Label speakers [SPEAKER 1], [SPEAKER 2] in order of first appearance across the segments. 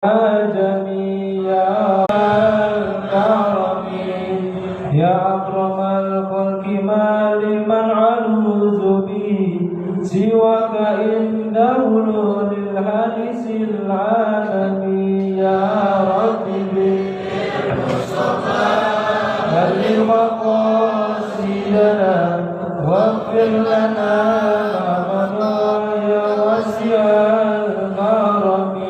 [SPEAKER 1] جميع الكرم يا أكرم الخلق ما لمن عنوذ به سواك إنه للحديث العالمي يا ربي بالمصطفى بلغ مقاصدنا واغفر لنا يا واسع الكرم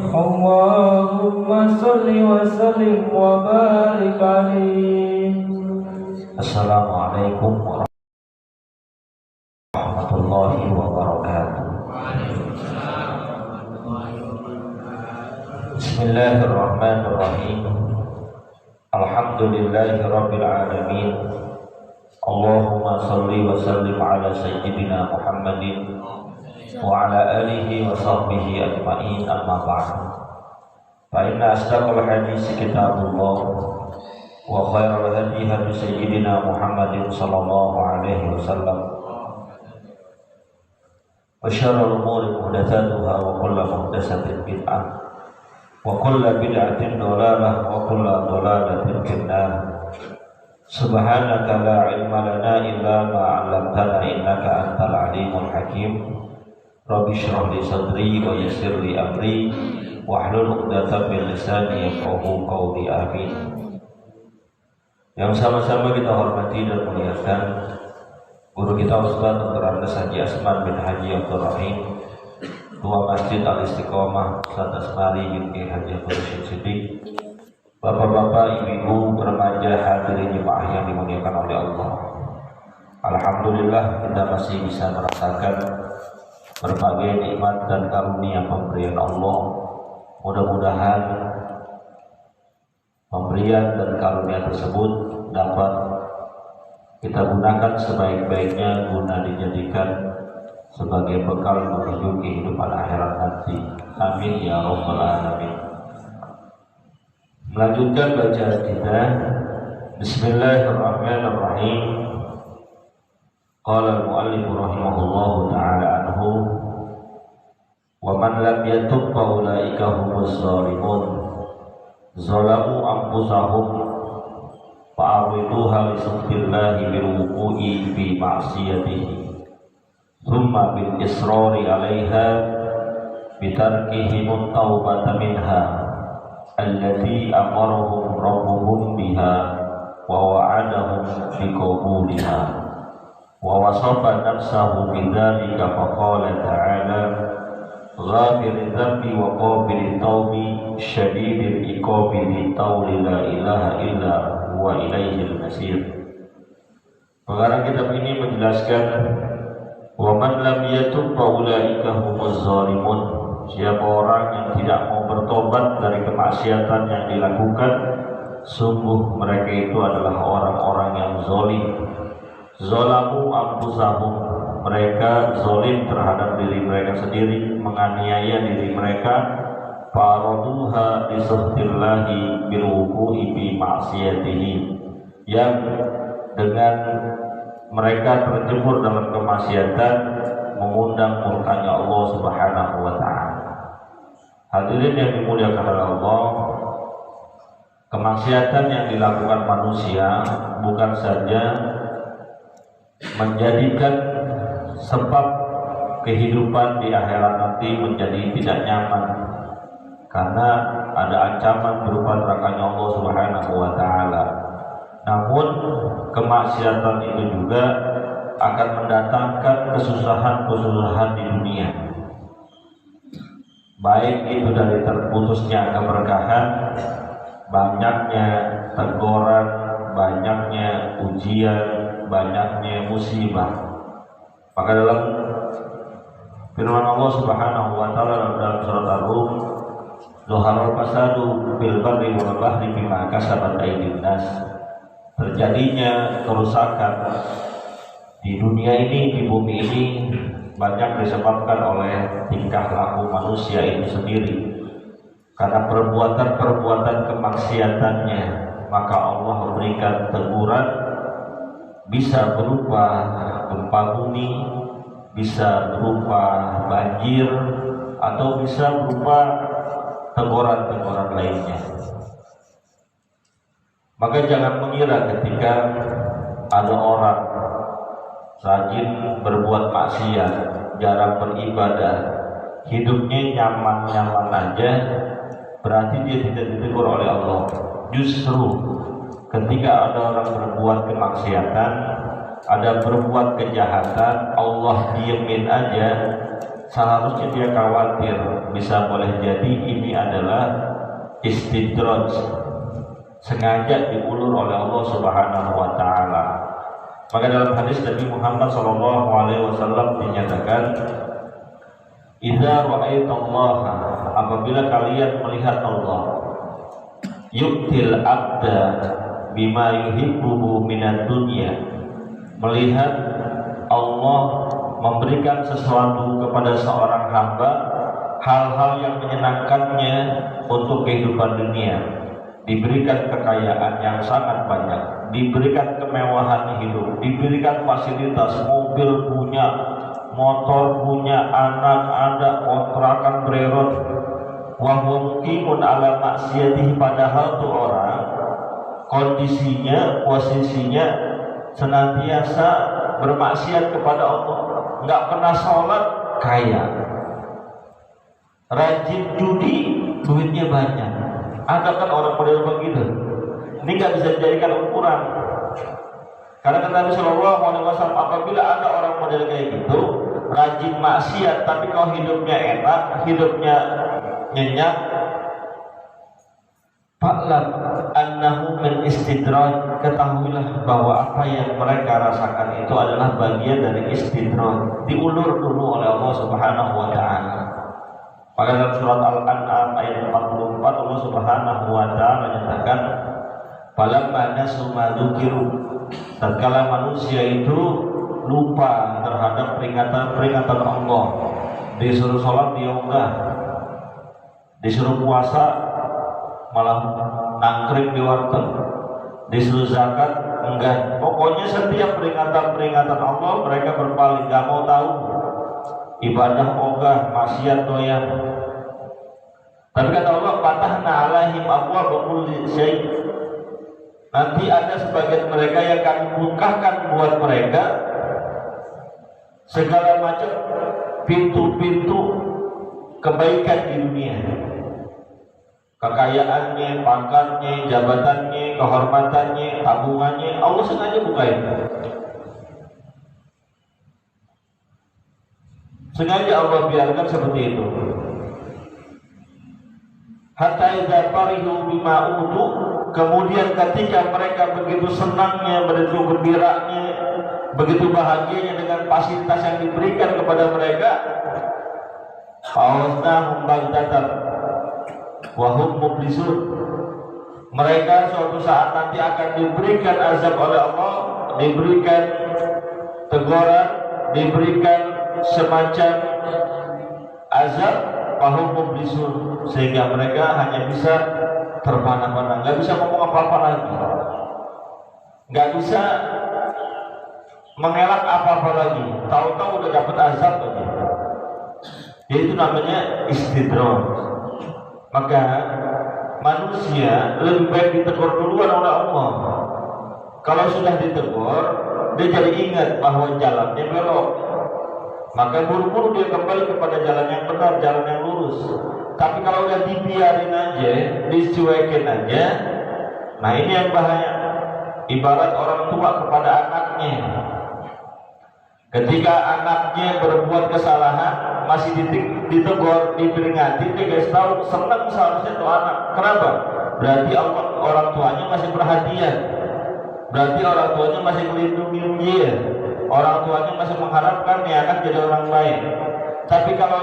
[SPEAKER 1] اللهم صل وسلم وبارك عليه.
[SPEAKER 2] Assalamualaikum warahmatullahi wabarakatuh. Bismillahirrahmanirrahim. Alhamdulillahi rabbil alamin. Allahumma salli wa sallim ala sayyidina Muhammadin wa ala alihi wa sahbihi ajma'in, amma ba'd. Fa inna asdaqal hadits kitabullah wa khairal hadi hadi sayyidina Muhammadin sallallahu alaihi wasallam wa syarrul umuri muhdatsatuha wa kullu muhdatsatin bid'ah wa kullu bid'atin dhalalah wa kullu dhalalatin finnar. Subhanaka la ilma lana illa ma 'allamtana innaka antal alimul hakim. Rabbi shrah li sadri wa yassir li amri wahlul 'uqdatam min lisani yafqahu qawli. Amin. Yang sama-sama kita hormati dan muliakan guru kita Ustaz Dr. Andes Haji Asman bin Haji Abdul Rahim, Ketua Masjid Al-Istiqomah Ustaz Asmari Yunke Haji Abdul Rashid Siddiq, bapak-bapak, ibu-ibu, remaja, hadirin jemaah yang dimuliakan oleh Allah. Alhamdulillah kita masih bisa merasakan berbagai nikmat dan karunia pemberian Allah. Mudah-mudahan pemberian dan karunia tersebut dapat kita gunakan sebaik-baiknya guna dijadikan sebagai bekal menuju kehidupan akhirat nanti. Amin ya rabbal alamin. Melanjutkan bacaan kita. Bismillahirrahmanirrahim. Qala al-muallif rahimahullahu ta'ala anhu, wa man lam yatub fa ulaika humuz zalimun zalamu anfusahum fa'awiduha li suhtillahi bilwuqu'i fi ma'siyatihi thumma bil israri 'alaiha bitarkihim at-taubata minha allati amarahum rabbuhum biha wa wa'adahum biqabuliha wa wasafa nafsahu bidzalika faqala ta'ala ghafiril dzambi wa qabilit taubi syadidil iqabi litawli la ilaha illa huwa ilaihil masir. Pengarang kitab ini menjelaskan wa man lam yatub fa ulaika humuz zalimun. Siapa orang yang tidak mau bertobat dari kemaksiatan yang dilakukan, sungguh mereka itu adalah orang-orang yang zalim. Zalamu anfusahum, mereka zalim terhadap diri mereka sendiri, menganiaya diri mereka. Faraduha li suhtillahi bil wuqu'i fi ma'siyatihi, yang dengan mereka terjebur dalam kemaksiatan mengundang murkanya Allah Subhanahu wa ta'ala. Hadirin yang dimuliakan oleh Allah, kemaksiatan yang dilakukan manusia bukan saja menjadikan sebab kehidupan di akhirat nanti menjadi tidak nyaman, karena ada ancaman berupa nerakanya Allah Subhanahu wa ta'ala. Namun kemaksiatan itu juga akan mendatangkan kesusahan-kesusahan di dunia, baik itu dari terputusnya keberkahan, banyaknya teguran, banyaknya ujian, banyaknya musibah. Maka dalam firman Allah Subhanahu wa ta'ala dalam surat Ar-Rum, zuharul fasadu bil barri wal bahri bima kasabat aydin nas, terjadinya kerusakan di dunia ini, di bumi ini, banyak disebabkan oleh tingkah laku manusia itu sendiri. Karena perbuatan-perbuatan kemaksiatannya, maka Allah memberikan teguran, bisa berupa gempa bumi, bisa berupa banjir, atau bisa berupa teguran-teguran lainnya. Maka jangan mengira ketika ada orang rajin berbuat maksiat, jarang beribadah, hidupnya nyaman-nyaman aja, berarti dia tidak ditegur oleh Allah. Justru ketika ada orang berbuat kemaksiatan, ada berbuat kejahatan, Allah diemin aja, seharusnya dia khawatir, bisa boleh jadi ini adalah istidraj, sengaja diulur oleh Allah Subhanahu wa taala. Maka dalam hadis Nabi Muhammad SAW dinyatakan, "Idza ra'aitallaha," apabila kalian melihat Allah, "yu'til abda bima yuhibbuhu minad dunya," melihat Allah memberikan sesuatu kepada seorang hamba, hal-hal yang menyenangkannya untuk kehidupan dunia. Diberikan kekayaan yang sangat banyak, diberikan kemewahan hidup, diberikan fasilitas, mobil punya, motor punya, anak ada, kontrakan bereron, wa huwa muqimun ala maksiyatihi, padahal tuh orang kondisinya, posisinya senantiasa bermaksiat kepada Allah, nggak pernah sholat, kaya, rajin judi, duitnya banyak. Ada kan orang model begitu? Ini nggak bisa dijadikan ukuran. Karena kata Nabi Shallallahu Alaihi Wasallam, apabila ada orang model kayak gitu, rajin maksiat, tapi kalau hidupnya enak, hidupnya nyenyak, fa'lam annahu min istidraj, ketahuilah bahwa apa yang mereka rasakan itu adalah bagian dari istidraj, diulur dulu oleh Allah Subhanahu wa taala. Maka dalam surat Al-An'am ayat 44 Allah Subhanahu wa taala menyatakan, "Falamma nasu ma dzukiru," tatkala manusia itu lupa terhadap peringatan Allah, disuruh sholat dia enggak, disuruh puasa malah nangkring di warteg, disuruh zakat enggak, pokoknya setiap peringatan Allah mereka berpaling, enggak mau tahu. Ibadah ogah, maksiat doyan. Tapi kata Allah, "Fatahna alaihim abwaaba kulli syai'." Nanti ada sebagian mereka yang kami bukakan buat mereka segala macam pintu-pintu kebaikan di dunia. Kekayaannya, pangkatnya, jabatannya, kehormatannya, tabungannya, Allah sengaja bukain. Sengaja Allah biarkan seperti itu. Hatta idza farihu bima utu, kemudian ketika mereka begitu senangnya, begitu gembiranya, begitu bahagianya dengan fasilitas yang diberikan kepada mereka, fa'aznahum baghtatan wa hum mublisun, mereka suatu saat nanti akan diberikan azab oleh Allah, diberikan teguran, diberikan semacam azab, wahum mublisun, sehingga mereka hanya bisa terpana-pana, nggak bisa ngomong apa-apa lagi, nggak bisa mengelak apa-apa lagi, tahu-tahu udah dapat azab aja. Itu namanya istidraj. Maka manusia lebih baik ditegur duluan oleh Allah. Kalau sudah ditegur, dia jadi ingat bahwa jalannya belok, maka buru-buru dia kembali kepada jalan yang benar, jalan yang lurus. Tapi kalau udah dibiarin aja, dicuekin aja, nah ini yang bahaya. Ibarat orang tua kepada anaknya, ketika anaknya berbuat kesalahan, masih ditegur, diperingati, dia guys tahu, senang seharusnya tuh anak. Kenapa? Berarti orang tuanya masih perhatian, berarti orang tuanya masih melindungi dia, orang tuanya masih mengharapkan nih anak jadi orang baik. Tapi kalau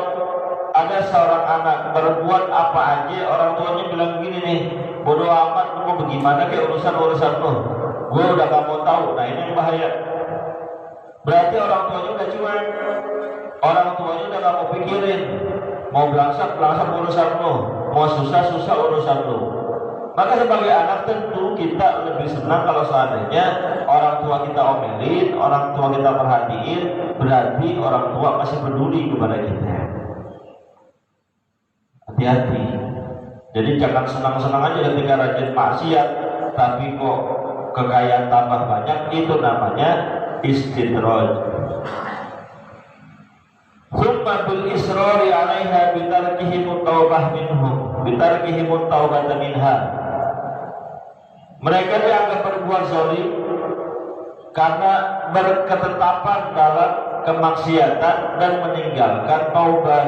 [SPEAKER 2] ada seorang anak berbuat apa aja, orang tuanya bilang begini nih, bodoh amat, lu mau bagaimana kayak urusan lu, gue udah gak mau tahu. Nah ini yang bahaya. Berarti orang tuanya udah cuek, orang tuanya udah gak mau pikirin, mau belangsak urusan lu, mau susah urusan lu. Maka sebagai anak tentu kita lebih senang kalau seandainya orang tua kita omelin, orang tua kita perhatiin, berarti orang tua masih peduli kepada kita. Hati-hati, Jadi jangan senang-senang aja ketika rajin maksiat, tapi kok kekayaan tambah banyak, itu namanya istidraj. Thumma bil israri 'alaiha bitarkihim taubah minhum, bitarkihim taubata minha. Mereka dianggap berbuat zalim karena berketetapan dalam kemaksiatan dan meninggalkan taubat.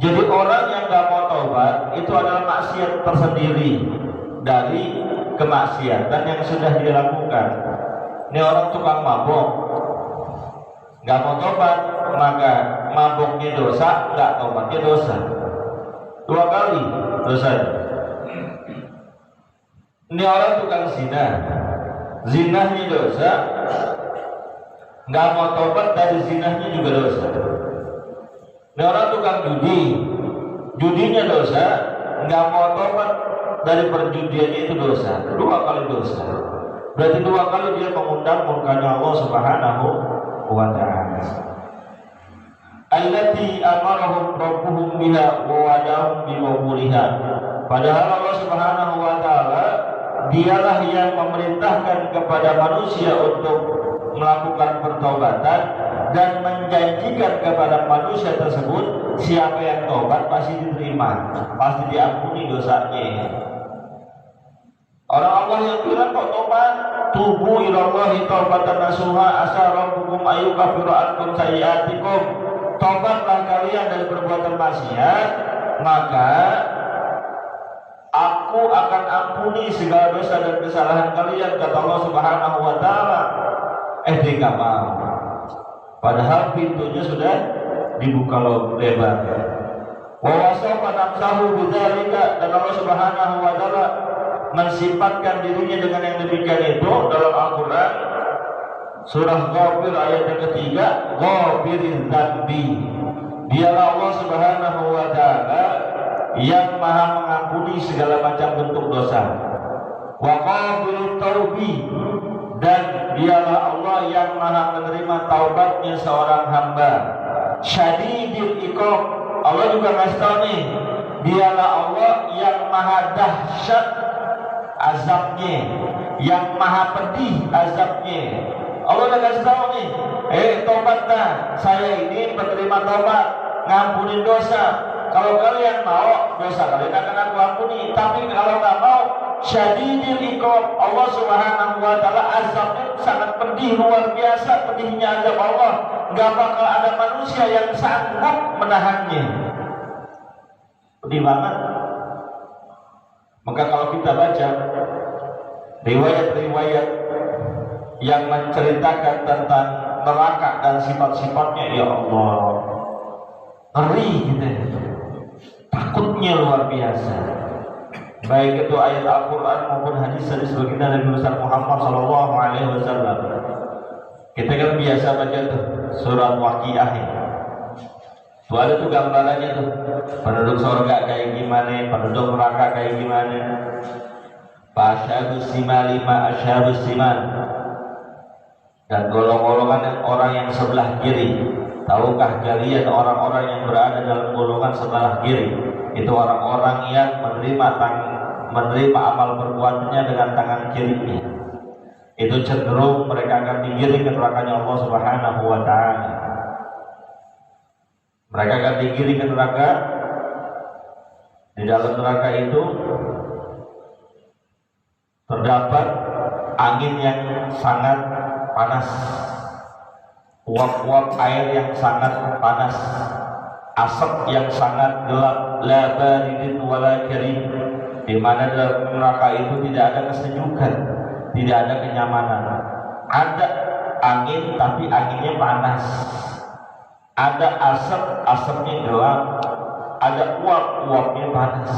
[SPEAKER 2] Jadi orang yang gak mau taubat itu adalah maksiat tersendiri dari kemaksiatan yang sudah dilakukan. Ini orang tukang mabok, gak mau taubat, maka maboknya dosa, gak taubatnya dosa. 2 kali dosa. Ini orang tukang zina, zinahnya dosa, gak mau taubat dari zinahnya juga dosa. Ini orang tukang judi, judinya dosa, nggak mau tobat dari perjudiannya itu dosa. 2 kali dosa. Berarti 2 kali dia mengundang murkanya Allah Subhanahu wa ta'ala. Allati amarahum rabbuhum biha wa wadahum biqabuliha. Padahal Allah Subhanahu wa ta'ala dialah yang memerintahkan kepada manusia untuk melakukan pertobatan dan menjanjikan kepada manusia tersebut, siapa yang tobat pasti diterima, pasti diampuni dosanya. Orang Allah yang bilang kok tobat, tubu ilallahi taubatan nasuha asa rabbukum ayyukaffiru ankum sayyi'atikum. Tobatlah kalian dari perbuatan maksiat, maka aku akan ampuni segala dosa dan kesalahan kalian, kata Allah Subhanahu wa ta'ala. Dia gak mau. Padahal pintunya sudah dibuka lebar. Wa wasafa nafsahu bidzalika, dan Allah Subhanahu wa ta'ala mensifatkan dirinya dengan yang demikian itu dalam Al-Qur'an surah Ghafir ayat yang ketiga, Ghafiriz dzambi. Dialah Allah Subhanahu wa ta'ala yang maha mengampuni segala macam bentuk dosa. Wa qabilut taubi, dan dialah Allah yang maha menerima taubatnya seorang hamba. Syadidil iqab, Allah juga ngasih tahu nih, dialah Allah yang maha dahsyat azabnya, yang maha pedih azabnya. Allah udah kasih tahu nih, tobatlah, saya ini penerima taubat, ngampunin dosa. Kalau kalian mau, dosa kalian akan aku ampuni. Tapi kalau nggak mau, syadidil iqab, Allah Subhanahu wa ta'ala azabnya sangat pedih, luar biasa pedihnya azab Allah. Nggak bakal ada manusia yang sanggup menahannya. Pedih banget. Maka kalau kita baca riwayat-riwayat yang menceritakan tentang neraka dan sifat-sifatnya, ya Allah, ngeri gitu, takutnya luar biasa. Baik itu ayat Al-Quran maupun hadis-hadis baginda Nabi besar Muhammad Sallallahu Alaihi Wasallam. Kita kan biasa baca tuh surat Waqiah. Tuh ada tuh gambarannya tuh, penduduk surga kayak gimana, penduduk neraka kayak gimana. Fasyabus simali ma asyabus siman. Dan golongan-golongan orang yang sebelah kiri. Tahukah kalian orang-orang yang berada dalam golongan sebelah kiri? Itu orang-orang yang menerima amal perbuatannya dengan tangan kirinya. Itu cenderung mereka akan digiring ke nerakanya Allah Subhanahu wa ta'ala. Mereka akan digiring ke neraka. Di dalam neraka itu terdapat angin yang sangat panas, uap-uap air yang sangat panas, asap yang sangat gelap, la baridin wala karim, di mana dalam neraka itu tidak ada kesejukan, tidak ada kenyamanan. Ada angin tapi anginnya panas, ada asap, asapnya gelap, ada uap, uapnya panas.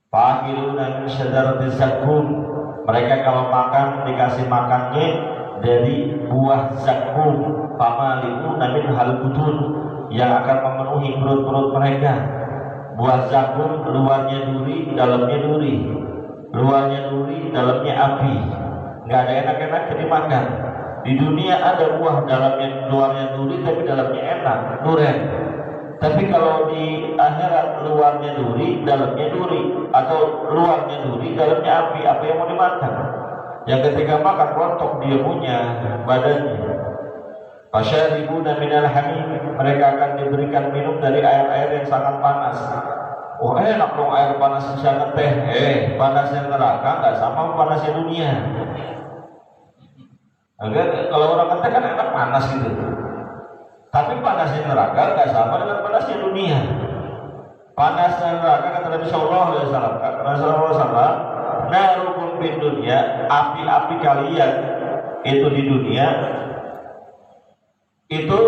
[SPEAKER 2] Fa'akiluna min syajaratin zaqqum, mereka kalau makan dikasih makannya dari buah zaqqum, famali'una minhal butun, yang akan memenuhi perut-perut mereka. Buah zaqqum luarnya duri, dalamnya duri, luarnya duri, dalamnya api. Nggak ada enak-enaknya dimakan. Di dunia ada buah dalamnya, luarnya duri tapi dalamnya enak, durian. Tapi kalau di akhirat luarnya duri, dalamnya duri, atau luarnya duri, dalamnya api, apa yang mau dimakan? Yang ketika makan rontok dia punya badannya. Fasyaribuna minal hamim, mereka akan diberikan minum dari air-air yang sangat panas. Oh enak dong air panas bisa ngeteh. Panasnya neraka nggak sama panasnya dunia. Agak kalau orang ngeteh kan enak panas gitu. Tapi panasnya neraka nggak sama dengan panasnya dunia. Panasnya neraka kata Nabi Sallallahu Alaihi Wasallam, narukum fid dunya, api-api kalian itu di dunia itu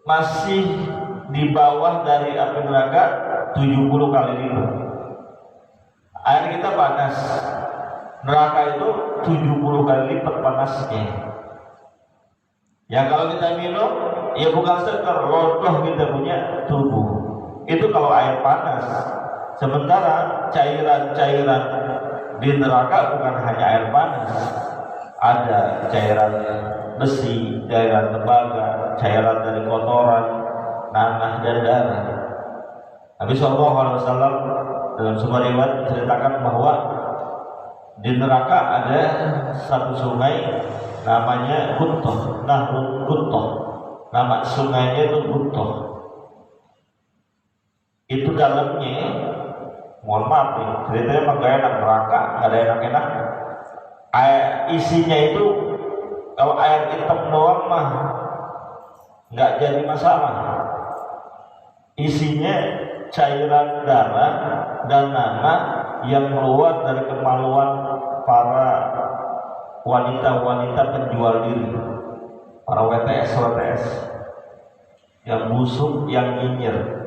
[SPEAKER 2] masih di bawah dari api neraka 70 kali lipat. Air kita panas, neraka itu 70 kali lipat panasnya. Ya kalau kita minum, ya bukan sekedar lodoh kita punya tubuh. Itu kalau air panas. Sementara cairan-cairan di neraka bukan hanya air panas. Ada cairan besi, cairan tembaga, cairan dari kotoran, nanah dan darah. Nabi Sallallahu Alaihi Wasallam dalam sebuah riwayat menceritakan bahwa di neraka ada satu sungai namanya Guntoh, Nahrul Guntoh. Nama sungainya itu Guntoh. Itu dalamnya, mohon maaf nih, ceritanya emang gak enak, neraka, gak ada enak-enak. Isinya itu kalau air hitam doang mah nggak jadi masalah. Isinya cairan darah dan nanah yang keluar dari kemaluan para wanita-wanita penjual diri, para WTS yang busuk, yang nyinyir.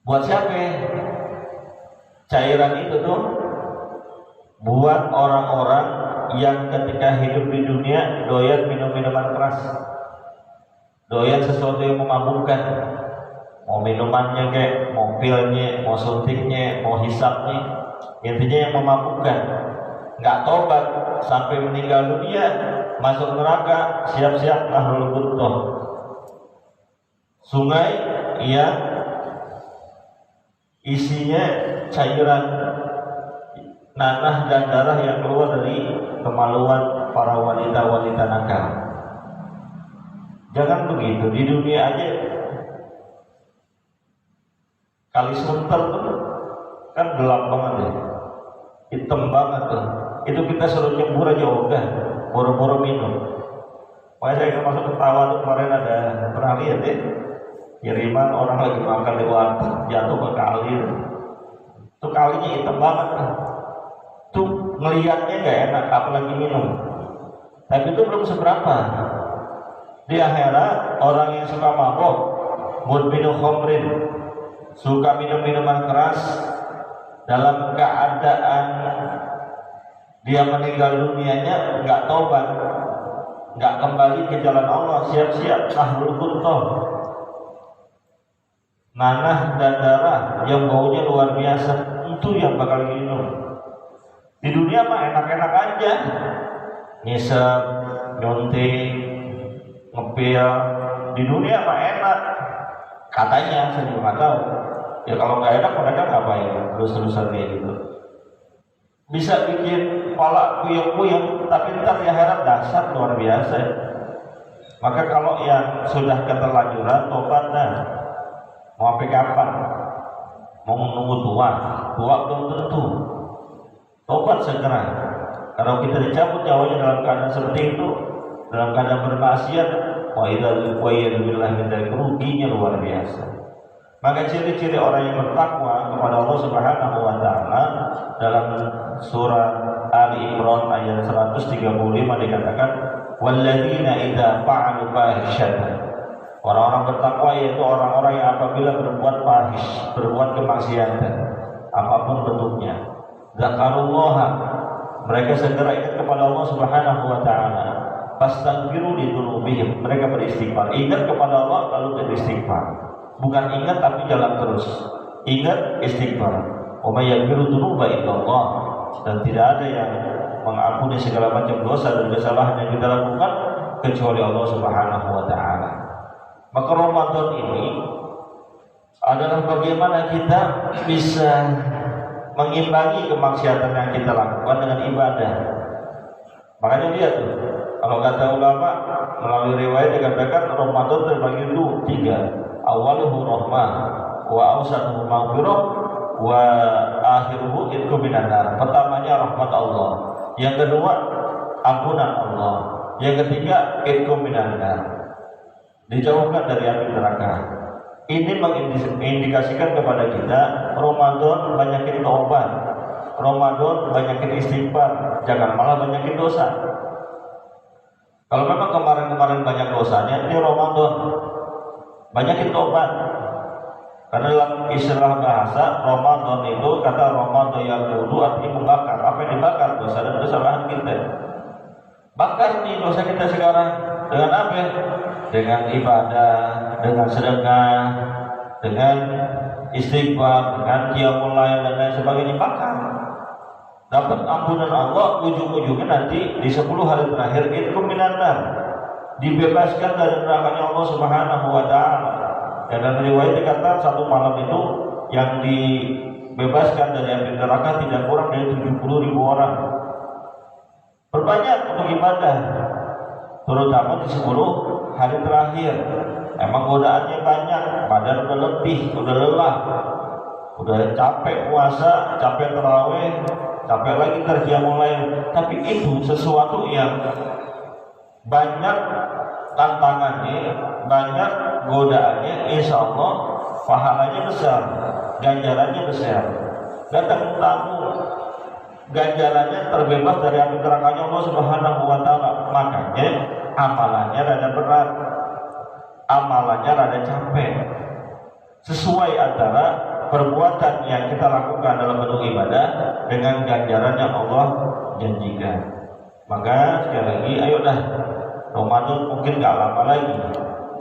[SPEAKER 2] Buat siapa? Cairan itu tuh buat orang-orang yang ketika hidup di dunia doyan minum minuman keras, doyan sesuatu yang memabukkan, mau minumannya kayak, mau pilnya, mau suntiknya, mau hisapnya, intinya yang memabukkan. Nggak tobat sampai meninggal dunia, masuk neraka, siap-siap Nahrul Guntoh, sungai yang isinya cairan nanah dan darah yang keluar dari kemaluan para wanita-wanita nakal. Jangan begitu, di dunia aja kali sunter tuh kan gelap banget ya, hitam banget tuh. Itu kita suruh nyembur aja ogah, boro-boro minum. Makanya saya masuk ketawa tuh kemarin ada pernah lihat ya, kiriman orang lagi makan di warteg jatuh ke kali. Tuh kalinya hitam banget tuh. Tuh ngelihatnya gak enak, apalagi minum. Tapi itu belum seberapa. Di akhirat orang yang suka mabok, mudminu khamrin, suka minum minuman keras, dalam keadaan dia meninggal dunianya nggak tobat, nggak kembali ke jalan Allah, siap-siap Nahrul Guntoh, nanah dan darah yang baunya luar biasa, itu yang bakal minum. Di dunia mah enak-enak aja, ngisep, nyuntik, ngepil. Di dunia mah enak, katanya, saya juga nggak tahu. Ya kalau nggak enak mereka ngapain? Terus-terusan kayak gitu. Bisa bikin kepala puyeng-puyeng, tapi ntar di akhirat dahsyat luar biasa. Maka kalau yang sudah keterlanjuran, tobat dah. Mau sampai kapan? Mau menunggu tua? Tua belum tentu. Tobat segera. Kalau kita dicabut nyawanya dalam keadaan seperti itu, dalam keadaan bermaksiat, wa idza billah min dzalik, ruginya luar biasa. Maka ciri-ciri orang yang bertakwa kepada Allah Subhanahu wa taala dalam surah Ali Imran ayat 135 dikatakan, walladzina idza fa'alu fahishatan. Orang-orang bertakwa yaitu orang-orang yang apabila berbuat fahish, berbuat kemaksiatan apapun bentuknya, zakarullah, mereka segera ingat kepada Allah Subhanahu wa taala. Fastaghfiru li dzunubihim, mereka beristighfar. Ingat kepada Allah lalu beristighfar. Bukan ingat tapi jalan terus. Ingat, istighfar. Wa may yaghfiru dzunuba illallah, dan tidak ada yang mengampuni segala macam dosa dan kesalahan yang kita lakukan kecuali Allah Subhanahu wa taala. Maka Ramadan ini adalah bagaimana kita bisa mengimbangi kemaksiatan yang kita lakukan dengan ibadah. Makanya lihat tuh, kalau kata ulama melalui riwayat dikatakan Ramadan terbagi itu 3. Awaluhu rahmah, wa awsatuhu maghfirah, wa akhiruhu itqu minan nar. Pertamanya rahmat Allah, yang kedua ampunan Allah, yang ketiga itqu minan nar, dijauhkan dari api neraka. Ini mengindikasikan kepada kita Ramadan banyakin taubat, Ramadan banyakin istighfar, jangan malah banyakin dosa. Kalau memang kemarin-kemarin banyak dosanya, ini Ramadan banyakin taubat. Karena dalam istilah bahasa Ramadan itu, kata Ramadan yang dulu artinya membakar. Apa yang dibakar? Dosa dan kesalahan kita. Bakar nih dosa kita sekarang dengan apa? Dengan ibadah, dengan sedekah, dengan istighfar, dengan qiyamul lail dan lain sebagainya. Bakar. Dapat ampunan Allah, ujung-ujungnya nanti di 10 hari terakhir itu minan nar, dibebaskan dari nerakanya Allah Subhanahu wa taala. Dan dalam riwayat dikatakan satu malam itu yang dibebaskan dari api neraka tidak kurang dari 70.000 orang. Perbanyak untuk ibadah, terutama di 10 hari terakhir. Emang godaannya banyak, badan udah letih, udah lelah, udah capek puasa, capek tarawih, capek lagi kerja mulai. Tapi itu sesuatu yang banyak tantangannya, banyak godaannya, insya Allah pahalanya besar, ganjarannya besar. Datang tamu, ganjarannya terbebas dari api nerakanya Allah Subhanahu wa taala. Makanya amalannya rada berat, amalannya rada capek. Sesuai antara perbuatan yang kita lakukan dalam bentuk ibadah dengan ganjaran yang Allah janjikan. Maka sekali lagi, ayo dah, Ramadan mungkin gak lama lagi,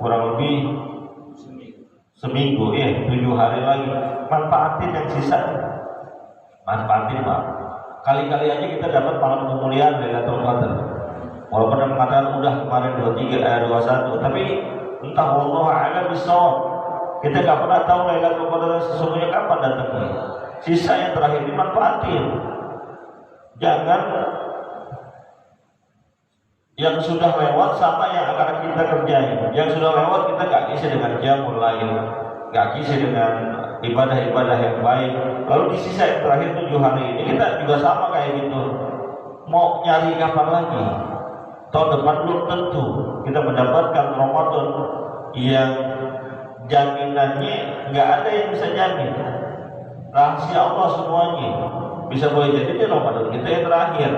[SPEAKER 2] kurang lebih seminggu, 7 hari lagi. Manfaatin yang sisa, manfaatin Pak. Kali-kali aja kita dapat malam kemuliaan Lailatul Qadar. Walaupun yang mengatakan udah kemarin 21, tapi entah Allah a'lam bishawab. Kita nggak pernah tahu Lailatul Qadar sesungguhnya kapan datangnya. Sisa yang terakhir dimanfaatin. Jangan yang sudah lewat sama yang akan kita kerjain. Yang sudah lewat kita nggak isi dengan qiyamul lail, nggak isi dengan ibadah-ibadah yang baik. Lalu di sisa yang terakhir 7 hari ini kita juga sama kayak gitu. Mau nyari kapan lagi? Tahun depan belum tentu kita mendapatkan Ramadan yang jaminannya nggak ada yang bisa jamin. Rahasia Allah semuanya. Bisa boleh jadi di Ramadan kita yang terakhir.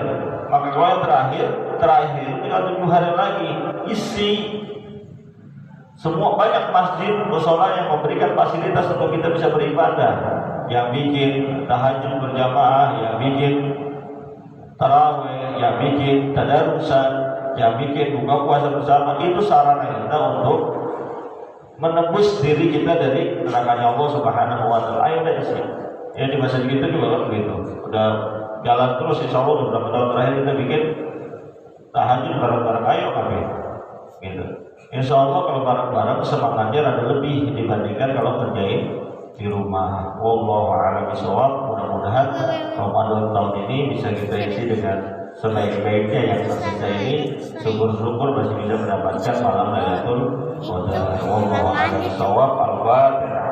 [SPEAKER 2] Maka kalau yang terakhir tinggal 7 hari lagi, isi semua. Banyak masjid musola yang memberikan fasilitas untuk kita bisa beribadah, yang bikin tahajud berjamaah, yang bikin tarawih, yang bikin tadarusan, yang bikin buka puasa bersama. Itu sarana kita untuk menembus diri kita dari nerakanya Allah Subhanahu wa taala. Ayo dah isi. Ya di masa kita juga kan begitu. Udah jalan terus, insya Allah udah berapa tahun terakhir kita bikin tahajud bareng-bareng. Ayo kami gitu. Insya Allah kalau bareng-bareng semangatnya ada lebih dibandingkan kalau kerjain di rumah. Wallahu a'lam bishawab. Mudah-mudahan Ramadan tahun ini bisa kita isi dengan sebaik-baiknya. Yang tersisa ini syukur-syukur masih bisa mendapatkan malam Lailatul Qadar. Wallahu a'lam bishawab. Al-Fatihah.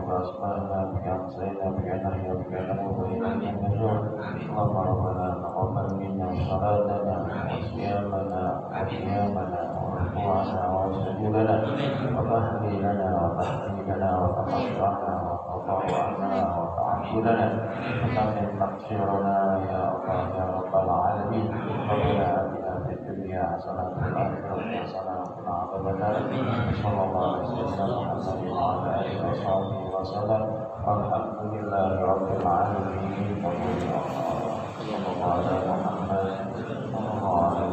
[SPEAKER 2] بأسمائنا بك أمسينا بك نحيا بك نموت وإليك النشور اللهم ربنا تقبل منا صلاتنا وصيامنا وقيامنا وركوعنا وسجودنا وتهدي لنا وتحميدنا وتقطعنا وتطوعنا وتعبدنا وتمن تقصيرنا يا الله يا رب العالمين ربنا آتنا في الدنيا حسنة وفي الآخرة حسنة وقنا عذاب النار صلى الله عليه وسلم محمد وعلى آله وصحبه وسلم والحمد لله رب العالمين. صلى الله على محمد صلى الله عليه